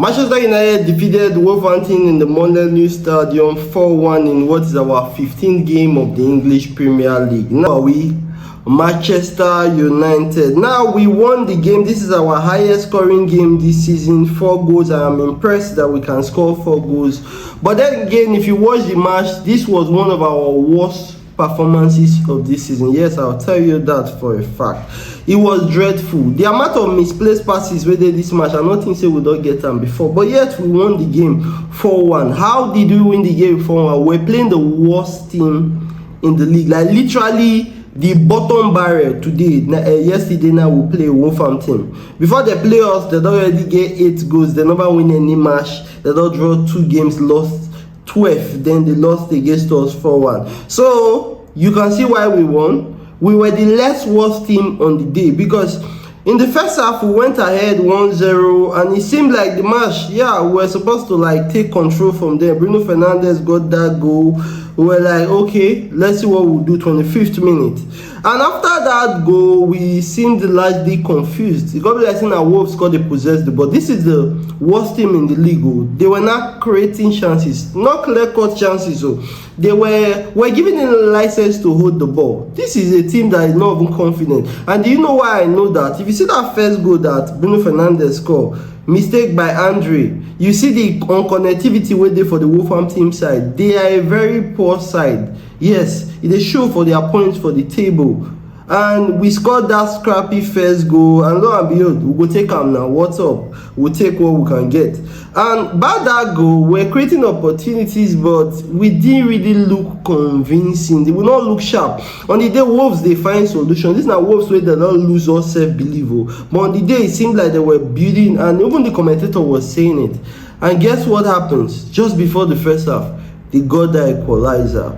Manchester United defeated Wolverhampton in the Molineux Stadium 4-1 in what is our 15th game of the English Premier League. Now we Manchester United. Now we won the game. This is our highest scoring game this season, 4 goals. I am impressed that we can score 4 goals. But then again, if you watch the match, this was one of our worst performances of this season. Yes, I'll tell you that for a fact. It was dreadful. The amount of misplaced passes we did this match, I don't think we don't get them before, but yet we won the game 4-1. How did we win the game 4-1? We're playing the worst team in the league, like literally the bottom barrier today. Yesterday now we play Wolverhampton. Before they play us, they don't already get 8 goals. They never win any match. They don't draw 2 games, lost 12. Then they lost against us 4-1. So you can see why we won. We were the less worst team on the day, because in the first half we went ahead 1-0 and it seemed like the match, yeah, we were supposed to like take control from there. Bruno Fernandes got that goal. We were like, okay, let's see what we'll do. 25th minute, and after that goal we seemed largely confused. It got me like saying that Wolves scored, they possessed the ball. This is the worst team in the league. They were not creating chances, not clear-cut chances. So they were giving them a license to hold the ball. This is a team that is not even confident. And do you know why I know that? If you see that first goal that Bruno Fernandes scored, mistake by Andre, you see the unconnectivity where they for the Wolverhampton side. They are a very poor side. Yes, it is show for their points for the table. And we scored that scrappy first goal, and lo and behold, we go take them now. What's up? We'll take what we can get. And by that goal, we're creating opportunities, but we didn't really look convincing. They will not look sharp. On the day Wolves, they find solution. This is not Wolves where they don't lose all self-belief. But on the day, it seemed like they were building, and even the commentator was saying it. And guess what happens? Just before the first half, they got the equalizer.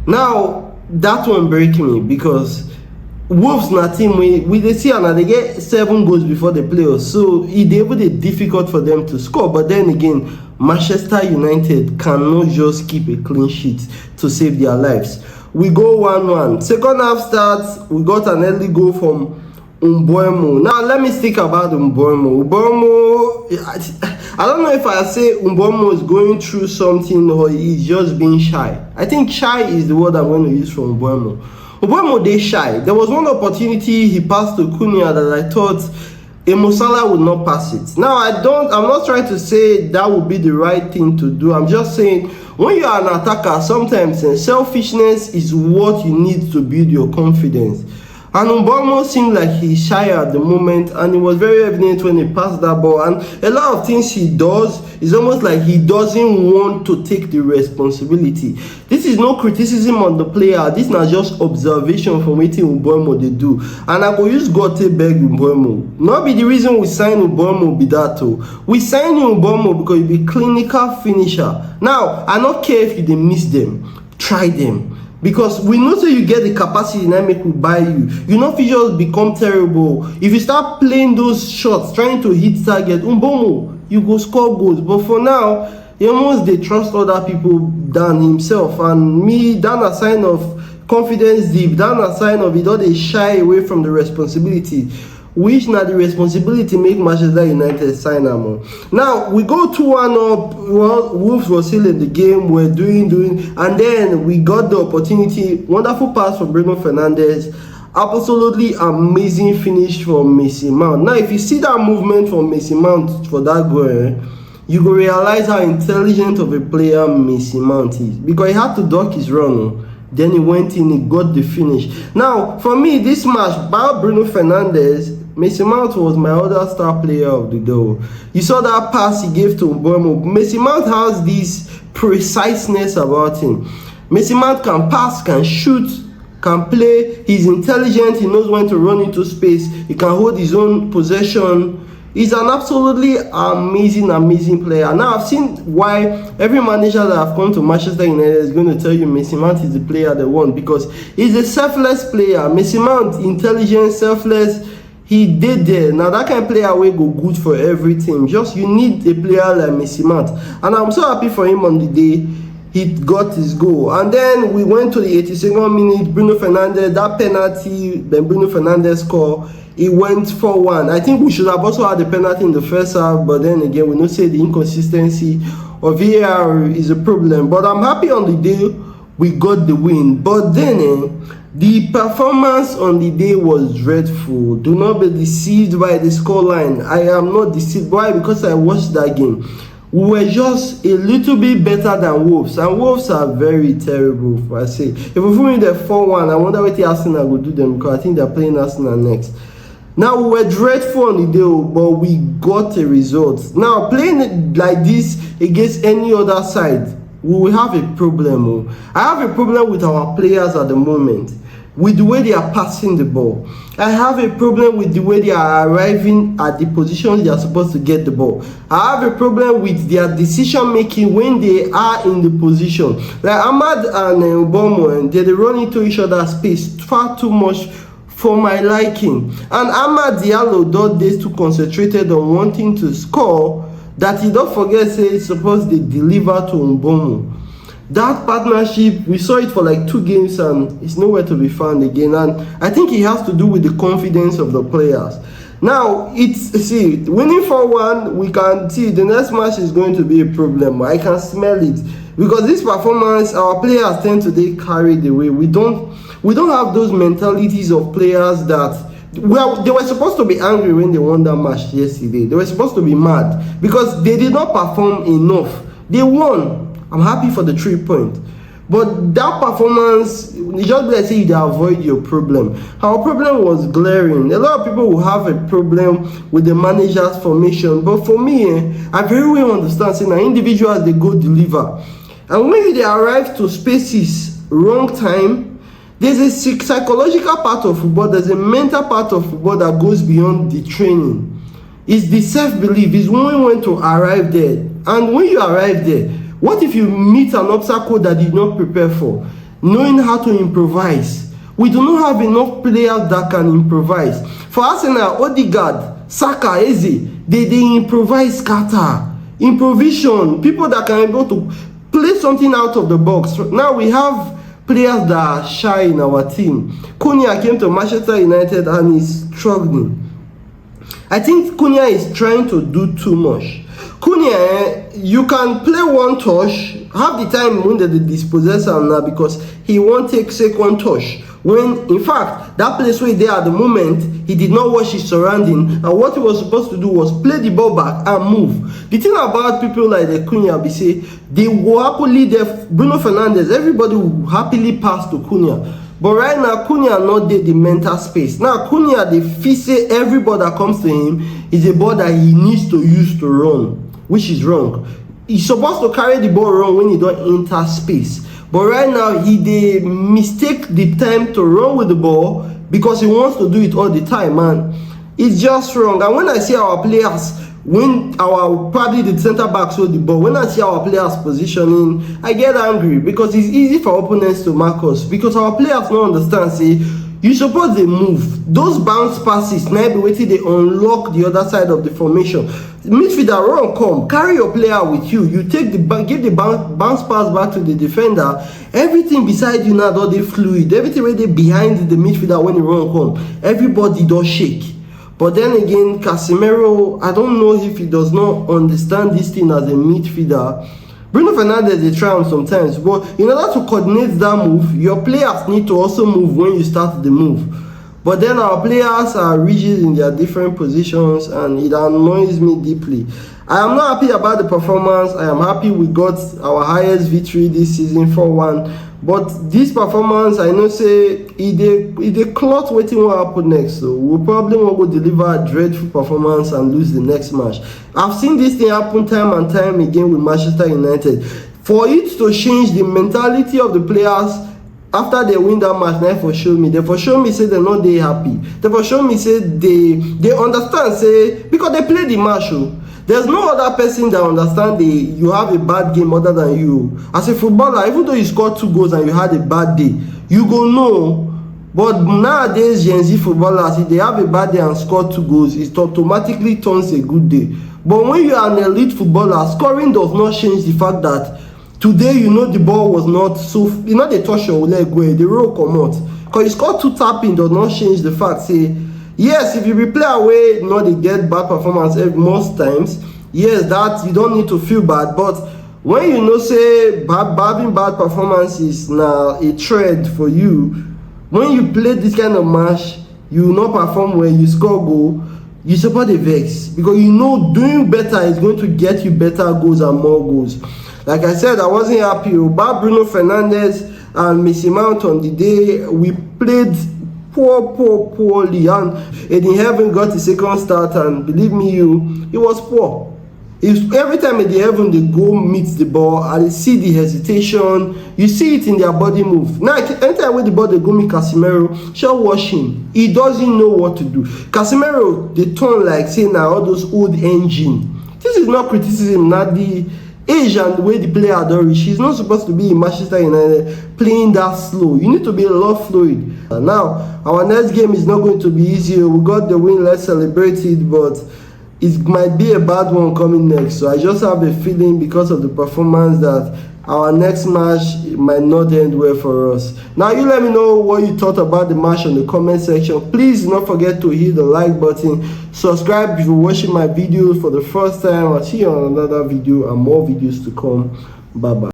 Now, that one break me, because Wolves na team we they see and they get 7 goals before they play us, so it's able to difficult for them to score. But then again, Manchester United cannot just keep a clean sheet to save their lives. We go 1-1. Second half starts, we got an early goal from Mbeumo. Now let me speak about Mbeumo. I don't know if I say Mbeumo is going through something or he's just being shy. I think shy is the word I'm going to use for Mbeumo. Mbeumo dey shy. There was one opportunity he passed to Cunha that I thought Salah would not pass it. Now I'm not trying to say that would be the right thing to do. I'm just saying when you are an attacker, sometimes selfishness is what you need to build your confidence. And Mbeumo seemed like he's shy at the moment, and it was very evident when he passed that ball. And a lot of things he does is almost like he doesn't want to take the responsibility. This is no criticism on the player. This is not just observation from what Mbeumo they do. And I go use God to beg Mbeumo. Not be the reason we sign Mbeumo be that too. We sign Mbeumo because he be clinical finisher. Now I don't care if you dey miss them, try them. Because we know that you get the capacity and make we buy you. You know if you just become terrible. If you start playing those shots, trying to hit target, Mbeumo, you go score goals. But for now, he almost they trust other people than himself. And me, that's a sign of confidence deep. That's a sign of it all they shy away from the responsibility. Which now the responsibility make Manchester United sign them. Now we go 2-1 up. Well, Wolves were still in the game. We're doing, and then we got the opportunity. Wonderful pass from Bruno Fernandes. Absolutely amazing finish from Mason Mount. Now, if you see that movement from Mason Mount for that goal, you will realize how intelligent of a player Mason Mount is, because he had to duck his run. Then he went in, he got the finish. Now, for me, this match, by Bruno Fernandes, Mason Mount was my other star player of the day. You saw that pass he gave to Mbeumo. Mason Mount has this preciseness about him. Mason Mount can pass, can shoot, can play. He's intelligent. He knows when to run into space. He can hold his own possession. He's an absolutely amazing player. Now, I've seen why every manager that have come to Manchester United is going to tell you Mason Mount is the player they want, because he's a selfless player. Mason Mount, intelligent, selfless. He did there. Now that kind of player will go good for every team. Just you need a player like Mason Mount. And I'm so happy for him on the day he got his goal. And then we went to the 82nd minute. Bruno Fernandes, that penalty, then Bruno Fernandes score. it went 4-1. I think we should have also had a penalty in the first half, but then again, we know say the inconsistency of VAR is a problem. But I'm happy on the day we got the win. But then the performance on the day was dreadful. Do not be deceived by the scoreline. I am not deceived. Why? Because I watched that game. We were just a little bit better than Wolves, and Wolves are very terrible, if I say. If we win the 4-1, I wonder what the Arsenal will do them, because I think they're playing Arsenal next. Now, we were dreadful on the day, but we got a result. Now, playing it like this against any other side, we will have a problem. I have a problem with our players at the moment, with the way they are passing the ball. I have a problem with the way they are arriving at the positions they are supposed to get the ball. I have a problem with their decision making when they are in the position. Like Ahmad and Ubomo, they run into each other's space far too much for my liking. And Ahmad Diallo those days too concentrated on wanting to score that he don't forget say he's supposed to deliver to Ubomo. That partnership, we saw it for like 2 games and it's nowhere to be found again. And I think it has to do with the confidence of the players. Now, winning 4-1, we can see the next match is going to be a problem. I can smell it. Because this performance, our players tend to get carried away. We don't have those mentalities of players that, well, they were supposed to be angry when they won that match yesterday. They were supposed to be mad because they did not perform enough. They won. I'm happy for the 3 points. But that performance, it's just like say you avoid your problem. Our problem was glaring. A lot of people will have a problem with the manager's formation. But for me, I very well understand saying that individuals, they go deliver. And when they arrive to spaces wrong time, there's a psychological part of football, there's a mental part of football that goes beyond the training. It's the self-belief. It's when you want to arrive there. And when you arrive there, what if you meet an obstacle that you did not prepare for? Knowing how to improvise. We do not have enough players that can improvise. For Arsenal, Odegaard, Saka, Eze, they improvise scatter. Improvisation. People that can be able to play something out of the box. Now we have players that are shy in our team. Cunha came to Manchester United and is struggling. I think Cunha is trying to do too much. Cunha, you can play one touch, half the time when they dispossess him now because he won't take second touch. When, in fact, that place where they are at the moment, he did not watch his surrounding, and what he was supposed to do was play the ball back and move. The thing about people like the Cunha, be say, they will happily, Bruno Fernandes, everybody will happily pass to Cunha. But right now, Cunha not did the mental space. Now, Cunha, the say every ball that comes to him is a ball that he needs to use to run, which is wrong. He's supposed to carry the ball wrong when he don't enter space. But right now, he mistake the time to run with the ball because he wants to do it all the time, man. It's just wrong. And when I see our players, when probably the center backs hold the ball, when I see our players positioning, I get angry because it's easy for opponents to mark us because our players don't understand, say, you suppose they move. Those bounce passes, now be waiting, they unlock the other side of the formation. Midfielder, run, come, carry your player with you. You take give the bounce pass back to the defender. Everything beside you now, they fluid. Everything where they behind the midfielder when you run, come. Everybody does shake. But then again, Casemiro, I don't know if he does not understand this thing as a midfielder. Bruno Fernandes, they try on sometimes, but in order to coordinate that move, your players need to also move when you start the move. But then our players are rigid in their different positions and it annoys me deeply. I am not happy about the performance. I am happy we got our highest victory this season, 4-1. But this performance, I know say, if they cloth waiting what happen next. So we'll probably won't go deliver a dreadful performance and lose the next match. I've seen this thing happen time and time again with Manchester United. For it to change the mentality of the players after they win that match, they for show me say they're not they happy. They for show me say they understand, say, because they play the match. There's no other person that understands you have a bad game other than you. As a footballer, even though you scored 2 goals and you had a bad day, you go know. But nowadays, Gen Z footballers, if they have a bad day and score 2 goals, it automatically turns a good day. But when you are an elite footballer, scoring does not change the fact that today, you know, the ball was not so, you know, they touch your leg where the roll come out. Because you score 2 tapping does not change the fact, say, Yes, if you be play away, you know, they get bad performance most times. Yes, that you don't need to feel bad, but when you know say having bad performances now a trend for you, when you play this kind of match, you will not perform well, you score goal, you support the vex, because you know doing better is going to get you better goals and more goals. Like I said, I wasn't happy about Bruno Fernandes and Messi Mount on the day. We played poorly, and Eden Heaven got his second start, and believe me you, it was poor. Every time Eden Heaven they go meet the ball, and they see the hesitation, you see it in their body move. Now anytime when the ball they go meet Casemiro, shall watch him, he doesn't know what to do. Casemiro they turn like saying now all those old engine. This is not criticism, not the age and the way the player don't reach. He's not supposed to be in Manchester United playing that slow. You need to be a lot fluid. And now our next game is not going to be easier. We got the win, let's celebrate it, but it might be a bad one coming next. So I just have a feeling because of the performance that our next match might not end well for us. Now you let me know what you thought about the match in the comment section. Please do not forget to hit the like button, subscribe if you're watching my videos for the first time. I'll see you on another video and more videos to come. Bye bye.